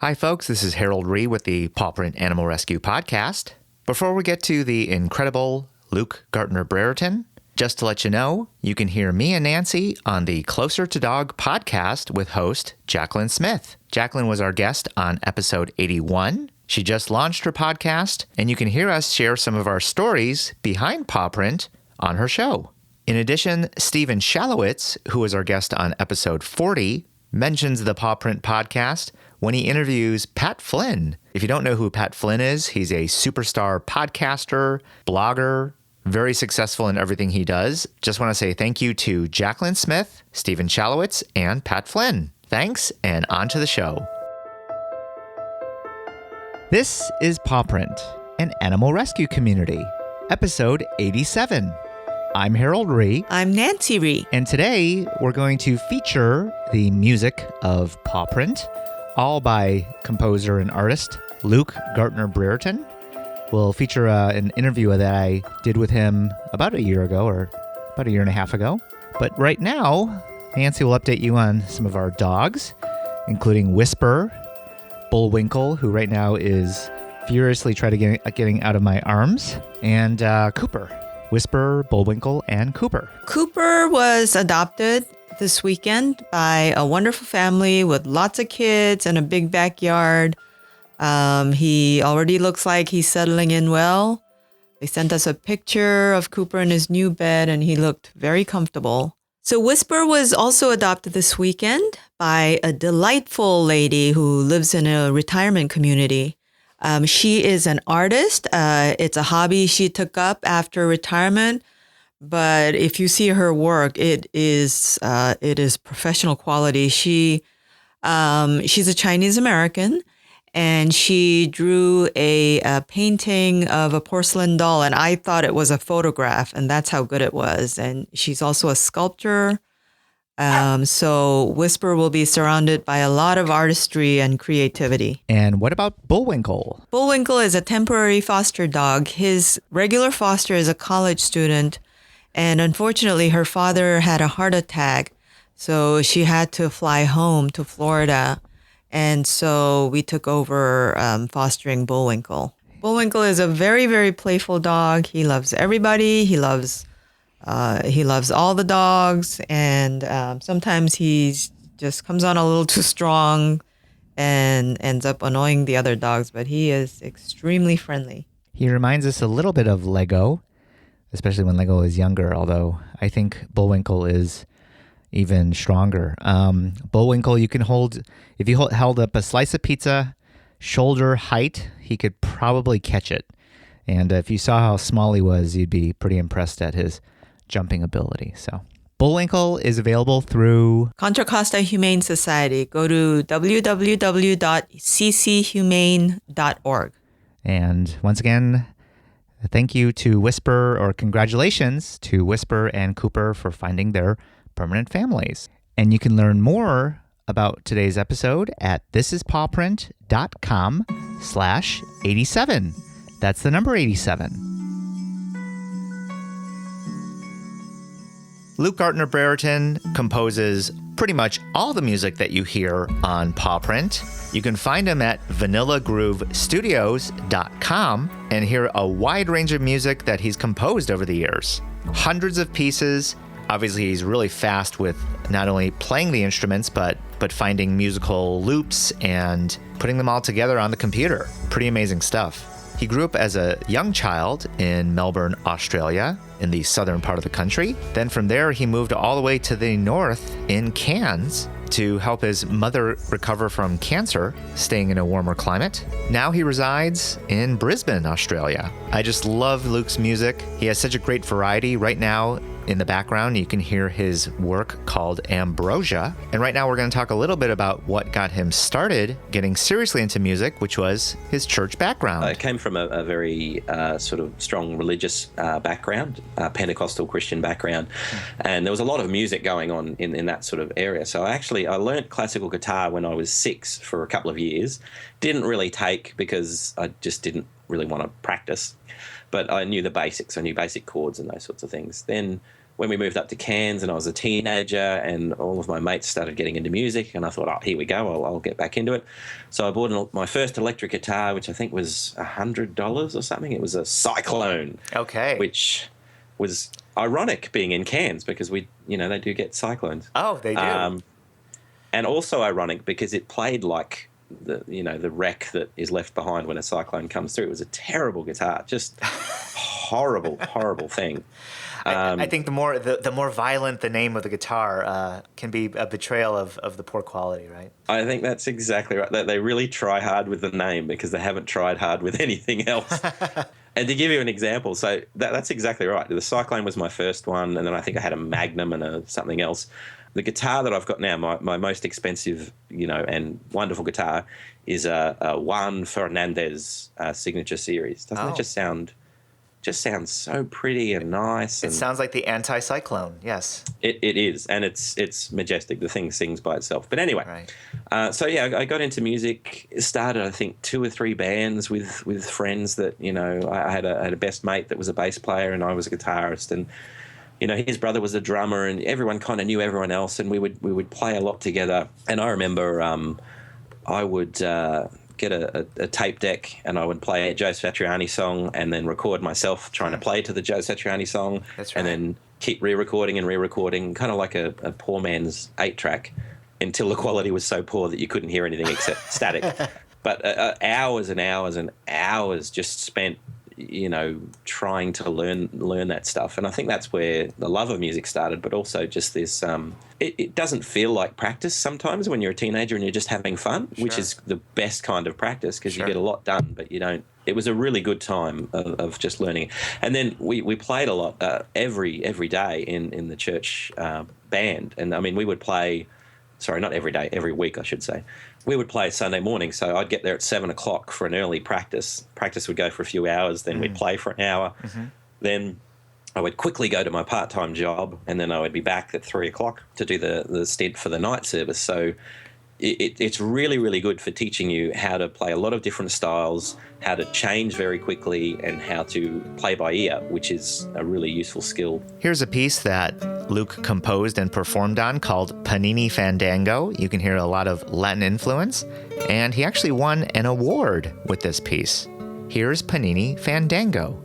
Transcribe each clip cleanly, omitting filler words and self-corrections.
Hi, folks. This is Harold Ree with the Pawprint Animal Rescue Podcast. Before we get to the incredible Luke Gartner-Brereton, just to let you know, you can hear me and Nancy on the Closer to Dog podcast with host Jaclyn Smith. Jaclyn was our guest on episode 81. She just launched her podcast, and you can hear us share some of our stories behind Pawprint on her show. In addition, Stephen Shalowitz, who was our guest on episode 40, mentions the Pawprint podcast when he interviews Pat Flynn. If you don't know who Pat Flynn is, he's a superstar podcaster, blogger, very successful in everything he does. Just want to say thank you to Jaclyn Smith, Stephen Shalowitz, and Pat Flynn. Thanks, and on to the show. This is Pawprint, an animal rescue community, episode 87. I'm Harold Ree. I'm Nancy Ree. And today we're going to feature the music of Pawprint, all by composer and artist Luke Gartner-Brereton. We'll feature an interview that I did with him about a year ago, or about a year and a half ago. But right now, Nancy will update you on some of our dogs, including Whisper, Bullwinkle, who right now is furiously trying to getting out of my arms, and Cooper. Whisper, Bullwinkle, and Cooper. Cooper was adopted this weekend by a wonderful family with lots of kids and a big backyard. He already looks like he's settling in well. They sent us a picture of Cooper in his new bed, and he looked very comfortable. So Whisper was also adopted this weekend by a delightful lady who lives in a retirement community. She is an artist. It's a hobby she took up after retirement. But if you see her work, it is professional quality. She's a Chinese American, and she drew a painting of a porcelain doll, and I thought it was a photograph, and that's how good it was. And she's also a sculptor. So Whisper will be surrounded by a lot of artistry and creativity. And what about Bullwinkle? Bullwinkle is a temporary foster dog. His regular foster is a college student. And unfortunately, her father had a heart attack, so she had to fly home to Florida. And so we took over fostering Bullwinkle. Bullwinkle is a very, very playful dog. He loves everybody. He loves all the dogs. And sometimes he just comes on a little too strong and ends up annoying the other dogs. But he is extremely friendly. He reminds us a little bit of Lego, especially when Lego is younger, although I think Bullwinkle is even stronger. Bullwinkle, you can hold, if you held up a slice of pizza shoulder height, he could probably catch it. And if you saw how small he was, you'd be pretty impressed at his jumping ability. So Bullwinkle is available through Contra Costa Humane Society. Go to www.cchumane.org. And once again, thank you to Whisper, or congratulations to Whisper and Cooper for finding their permanent families. And you can learn more about today's episode at thisispawprint.com/87. That's the number 87. Luke Gartner-Brereton composes pretty much all the music that you hear on Pawprint. You can find him at vanillagroovestudios.com and hear a wide range of music that he's composed over the years. Hundreds of pieces. Obviously, he's really fast with not only playing the instruments, but finding musical loops and putting them all together on the computer. Pretty amazing stuff. He grew up as a young child in Melbourne, Australia, in the southern part of the country. Then from there, he moved all the way to the north in Cairns to help his mother recover from cancer, staying in a warmer climate. Now he resides in Brisbane, Australia. I just love Luke's music. He has such a great variety. Right now, in the background, you can hear his work called Ambrosia. And right now we're going to talk a little bit about what got him started getting seriously into music, which was his church background. I came from a very sort of strong religious background, Pentecostal Christian background. And there was a lot of music going on in that sort of area. So I learned classical guitar when I was 6 for a couple of years. Didn't really take because I just didn't really want to practice. But I knew the basics. I knew basic chords and those sorts of things. Then when we moved up to Cairns and I was a teenager and all of my mates started getting into music, and I thought, oh, here we go, I'll get back into it. So I bought my first electric guitar, which I think was $100 or something. It was a Cyclone. Okay. Which was ironic being in Cairns because they do get cyclones. Oh, they do. And also ironic because it played like the wreck that is left behind when a cyclone comes through. It was a terrible guitar, just horrible thing. I think the more violent the name of the guitar can be a betrayal of the poor quality, right? I think that's exactly right. They really try hard with the name because they haven't tried hard with anything else. And to give you an example, so that's exactly right. The Cyclone was my first one, and then I think I had a Magnum and something else. The guitar that I've got now, my most expensive, and wonderful guitar, is a Juan Fernandez signature series. Doesn't it just sounds so pretty and nice? It sounds like the anti-cyclone, yes. It is, and it's majestic. The thing sings by itself. But anyway, right. So yeah, I got into music. Started, I think, 2 or 3 bands with friends that I had a best mate that was a bass player, and I was a guitarist, and his brother was a drummer, and everyone kind of knew everyone else, and we would play a lot together. And I remember I would get a tape deck, and I would play a Joe Satriani song and then record myself trying to play to the Joe Satriani song. That's right. And then keep re-recording, kind of like a poor man's 8-track, until the quality was so poor that you couldn't hear anything except static. But hours and hours and hours just spent trying to learn that stuff. And I think that's where the love of music started, but also just this, it doesn't feel like practice sometimes when you're a teenager and you're just having fun, Sure. which is the best kind of practice because Sure. you get a lot done, but you don't. It was a really good time of just learning. And then we played a lot every day in the church band. And I mean, we would play, sorry, not every day, every week, I should say. We would play Sunday morning, so I'd get there at 7 o'clock for an early practice. Practice would go for a few hours, then we'd play for an hour. Mm-hmm. Then I would quickly go to my part-time job, and then I would be back at 3 o'clock to do the stint for the night service. So it's really, really good for teaching you how to play a lot of different styles, how to change very quickly, and how to play by ear, which is a really useful skill. Here's a piece that Luke composed and performed on called Panini Fandango. You can hear a lot of Latin influence, and he actually won an award with this piece. Here's Panini Fandango.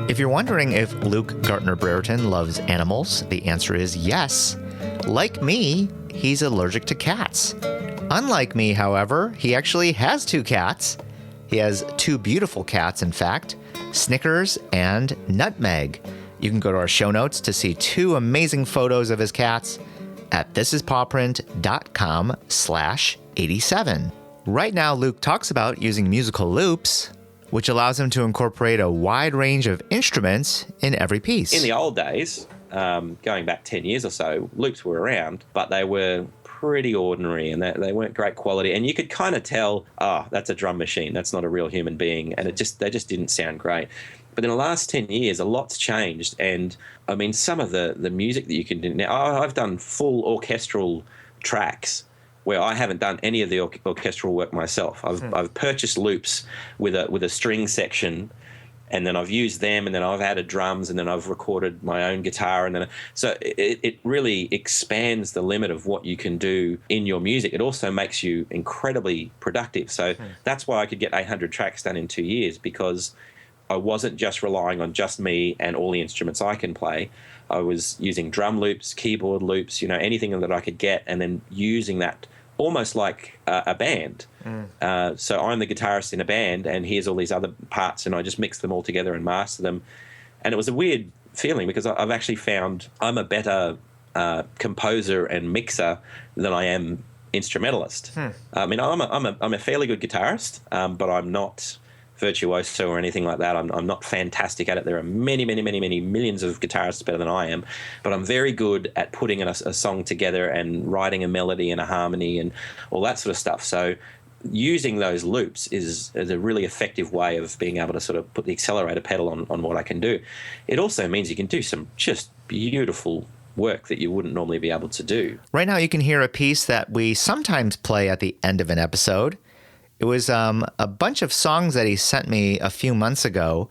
If you're wondering if Luke Gartner-Brereton loves animals, the answer is yes. Like me, he's allergic to cats. Unlike me, however, he actually has 2 cats. He has 2 beautiful cats, in fact, Snickers and Nutmeg. You can go to our show notes to see 2 amazing photos of his cats at thisispawprint.com/87. Right now, Luke talks about using musical loops, which allows him to incorporate a wide range of instruments in every piece. In the old days, going back 10 years or so, loops were around, but they were pretty ordinary and they weren't great quality. And you could kind of tell, that's a drum machine. That's not a real human being. And they just didn't sound great. But in the last 10 years, a lot's changed. And I mean, some of the music that you can do now, I've done full orchestral tracks where I haven't done any of the orchestral work myself. I've purchased loops with a string section, and then I've used them, and then I've added drums, and then I've recorded my own guitar, and then so it really expands the limit of what you can do in your music. It also makes you incredibly productive. So that's why I could get 800 tracks done in 2 years, because I wasn't just relying on just me and all the instruments I can play. I was using drum loops, keyboard loops, anything that I could get, and then using that almost like a band. So I'm the guitarist in a band, and here's all these other parts, and I just mix them all together and master them. And it was a weird feeling, because I've actually found I'm a better composer and mixer than I am instrumentalist. I mean, I'm a fairly good guitarist, but I'm not virtuoso or anything like that. I'm not fantastic at it. There are many millions of guitarists better than I am, but I'm very good at putting a song together and writing a melody and a harmony and all that sort of stuff. So using those loops is a really effective way of being able to sort of put the accelerator pedal on what I can do. It also means you can do some just beautiful work that you wouldn't normally be able to do. Right now you can hear a piece that we sometimes play at the end of an episode. It was a bunch of songs that he sent me a few months ago.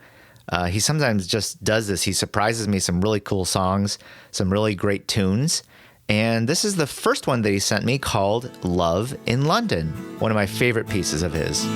He sometimes just does this. He surprises me some really cool songs, some really great tunes. And this is the first one that he sent me, called Love in London, one of my favorite pieces of his.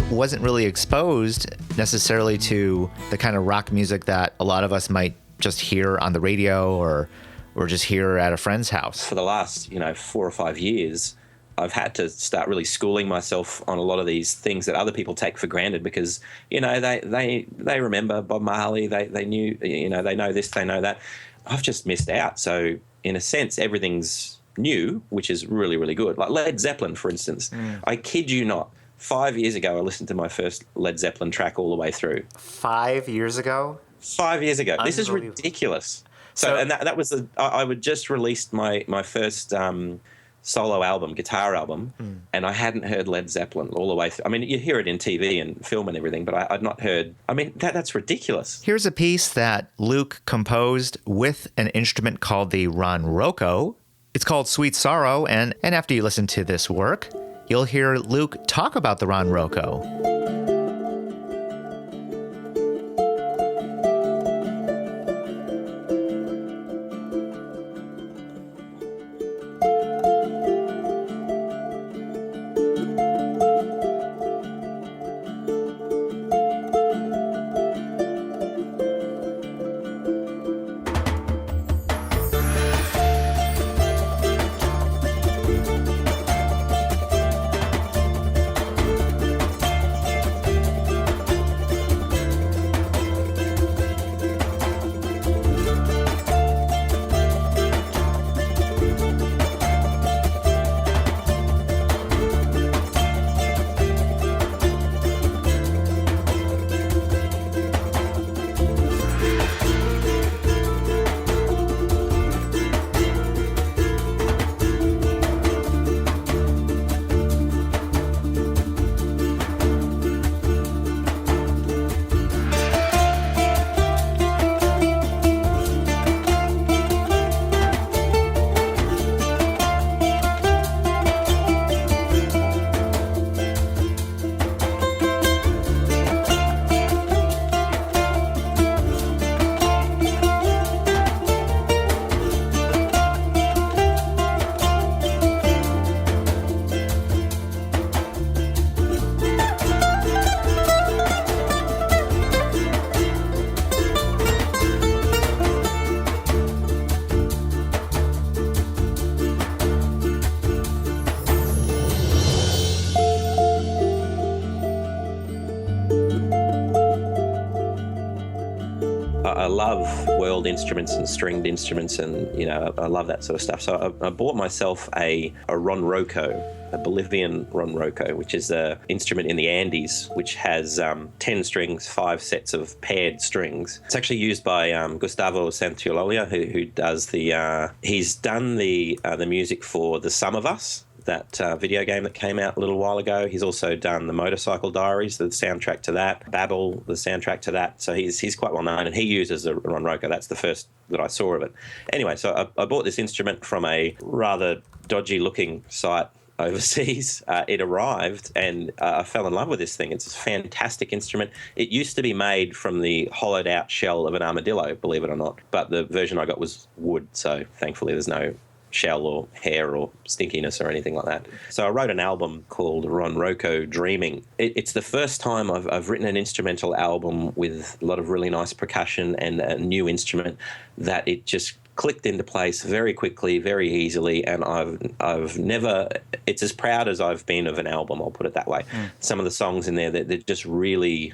Wasn't really exposed necessarily to the kind of rock music that a lot of us might just hear on the radio or just hear at a friend's house. For the last, 4 or 5 years, I've had to start really schooling myself on a lot of these things that other people take for granted, because, they remember Bob Marley, they knew, they know this, they know that. I've just missed out. So in a sense, everything's new, which is really, really good. Like Led Zeppelin, for instance. I kid you not. 5 years ago, I listened to my first Led Zeppelin track all the way through. 5 years ago? 5 years ago. This is ridiculous. So and that was I would just released my first solo album, guitar album, and I hadn't heard Led Zeppelin all the way through. I mean, you hear it in TV and film and everything, but I'd not heard. I mean, that's ridiculous. Here's a piece that Luke composed with an instrument called the Ronco. It's called Sweet Sorrow, and after you listen to this work, you'll hear Luke talk about the Ronco. I love world instruments and stringed instruments, and I love that sort of stuff. So I bought myself a Ronco, a Bolivian Ronco, which is an instrument in the Andes, which has 10 strings, 5 sets of paired strings. It's actually used by Gustavo Santaolalla, who does he's done the music for The Sum of Us, that video game that came out a little while ago. He's also done the Motorcycle Diaries, the soundtrack to that, Babel, the soundtrack to that. So he's quite well known, and he uses a Ronco. That's the first that I saw of it. Anyway, so I bought this instrument from a rather dodgy-looking site overseas. It arrived, and I fell in love with this thing. It's a fantastic instrument. It used to be made from the hollowed out shell of an armadillo, believe it or not, but the version I got was wood, so thankfully there's no shell or hair or stinkiness or anything like that. So I wrote an album called Ronco Dreaming. It's the first time I've written an instrumental album with a lot of really nice percussion and a new instrument that it just clicked into place very quickly, very easily, and I've never, it's as proud as I've been of an album, I'll put it that way. Some of the songs in there, they're just really,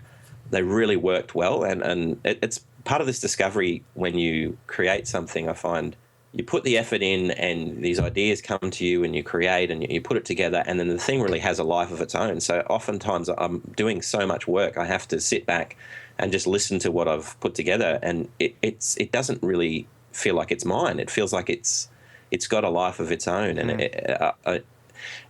they really worked well, and it's part of this discovery when you create something. I find you put the effort in and these ideas come to you and you create and you put it together, and then the thing really has a life of its own. So oftentimes I'm doing so much work, I have to sit back and just listen to what I've put together, and it doesn't really feel like it's mine. It feels like it's got a life of its own, and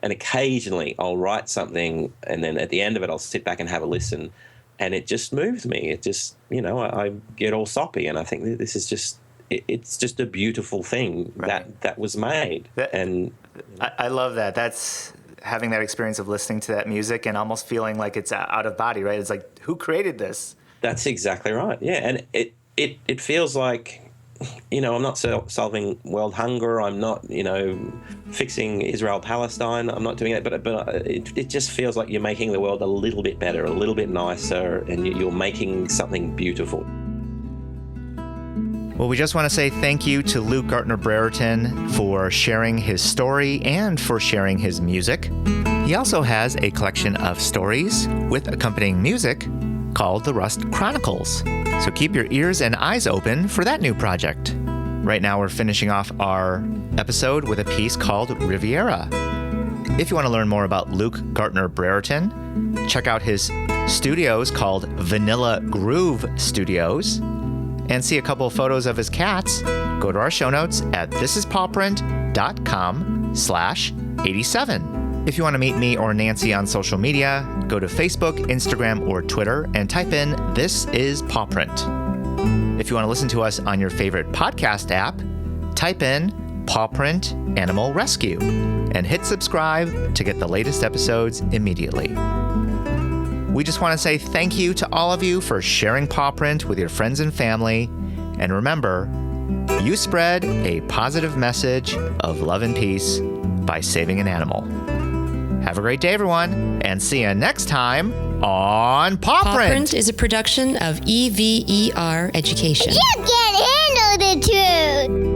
and occasionally I'll write something and then at the end of it I'll sit back and have a listen, and it just moves me. It just, I get all soppy, and I think this is just, it's just a beautiful thing that was made. And I love that. That's having that experience of listening to that music and almost feeling like it's out of body, right? It's like, who created this? That's exactly right. Yeah. And it feels like, I'm not solving world hunger. I'm not, fixing Israel-Palestine. I'm not doing that. But it just feels like you're making the world a little bit better, a little bit nicer, and you're making something beautiful. Well, we just want to say thank you to Luke Gartner-Brereton for sharing his story and for sharing his music. He also has a collection of stories with accompanying music called the Rust Chronicles. So keep your ears and eyes open for that new project. Right now we're finishing off our episode with a piece called Riviera. If you want to learn more about Luke Gartner-Brereton, check out his studios called Vanilla Groove Studios, and see a couple of photos of his cats. Go to our show notes at thisispawprint.com/87. If you want to meet me or Nancy on social media, go to Facebook, Instagram, or Twitter and type in "This is Pawprint." If you want to listen to us on your favorite podcast app, type in Pawprint Animal Rescue and hit subscribe to get the latest episodes immediately. We just want to say thank you to all of you for sharing Pawprint with your friends and family. And remember, you spread a positive message of love and peace by saving an animal. Have a great day, everyone, and see you next time on Pawprint. Pawprint is a production of EVER Education. You can't handle the truth.